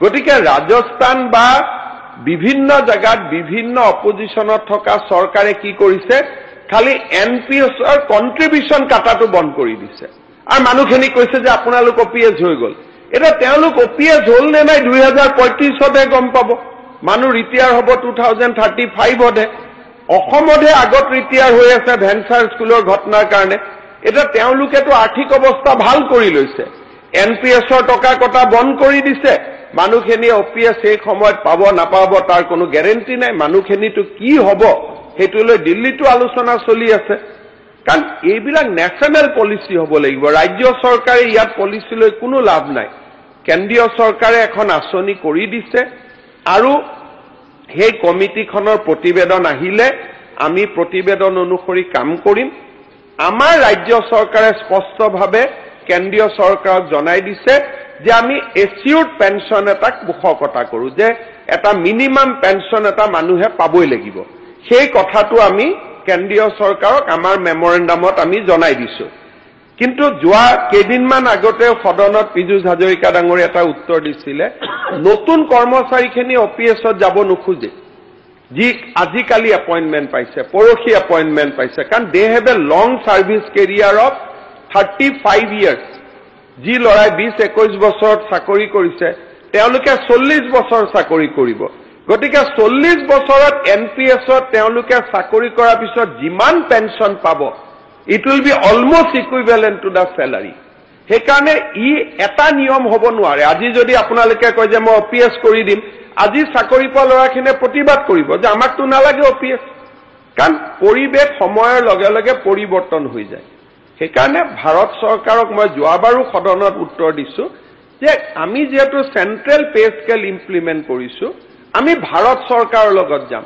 গতিকে ৰাজস্থান বা বিভিন্ন জায়গাত বিভিন্ন অপজিশনত থকা চৰকাৰে কি কৰিছে খালি এনপিএছৰ কন্ট্ৰিবিউশন কাটাটো বন্ধ কৰি দিছে আৰু মানুহখিনি কৈছে যে আপোনালোক অপিএছ হৈ গল এটা তেওঁলোক অপিএছ হল নে নাই 2035 গম পাব মানুহ ৰিটায়াৰ হ'ব 2035 অসমতে আগত ৰিটায়াৰ হৈ আছে ভেঞ্চাৰ স্কুলৰ ঘটনাৰ কাৰণে এটা তেওঁলোকেতো আৰ্থিক অৱস্থা ভাল কৰি লৈছে এনপিএছৰ টকা কটা বন্ধ কৰি দিছে মানুহখিনি অপিএছ এই সময়ত পাব নাপাব তাৰ কোনো গ্যাৰেন্টি নাই মানুহখিনিটো কি হ'ব হেতুলৈ দিল্লীটো আলোচনা চলি আছে কাৰণ এইবিলাক ন্যাশনাল পলিসি হ'ব লাগিব ৰাজ্য চৰকাৰে ইয়াত পলিসি লৈ কোনো লাভ নাই কেন্দ্ৰীয় চৰকাৰে এখন আঁচনি কৰি দিছে আৰু সেই কমিটিখনৰ প্ৰতিবেদন আহিলে আমি প্ৰতিবেদন অনুসৰি কাম কৰিম আমাৰ ৰাজ্য চৰকাৰে স্পষ্টভাৱে কেন্দ্ৰীয় চৰকাৰক জনাই দিছে যে আমি এচিউৰ্ড পেনশন এটাক মুখকতা কৰো যে এটা মিনিমাম পেনশন এটা মানুহে পাবই লাগিব সেই কথাটো আমি কেন্দ্ৰীয় চৰকাৰক আমাৰ মেমৰেন্ডামত আমি জনাই দিছো কিন্তু যোৱা কেইদিনমান আগতে সদনত পীযুষ হাজৰিকা ডাঙৰে এটা উত্তৰ দিছিলে নতুন কৰ্মচাৰীখিনি অপিএছত যাব নোখোজে যি আজিকালি এপইন্টমেন্ট পাইছে পৰখি এপইন্টমেন্ট পাইছে কাৰণ they have a long service career of 35 years যি লৰাই 20-21 বছৰত চাকৰি কৰিছে তেওঁলোকে 40 বছৰ চাকৰি কৰিব গতিকে 40 বছৰত এনপিএছত তেওঁলোকে চাকৰি কৰাৰ পিছত যিমান পেনশন পাব it will be almost equivalent to the salary হেকাৰণে ই এটা নিয়ম হ'ব নোৱাৰে আজি যদি আপোনালোকে কয় যে মই অপিএছ কৰি দিম আজি চাকৰি পোৱা লৰাখিনে প্ৰতিবাদ কৰিব যে আমাকটো নালাগে অপিএছ কাৰণ পৰিবেশ সময়ৰ লগে লগে পৰিৱৰ্তন হৈ যায় হেকাৰণে ভাৰত চৰকাৰক মই যোৱাবাৰো সদনত উত্তৰ দিছো যে আমি যেহেতু সেন্ট্ৰেল পে স্কেল ইমপ্লিমেন্ট কৰিছো আমি ভাৰত চৰকাৰৰ লগত যাম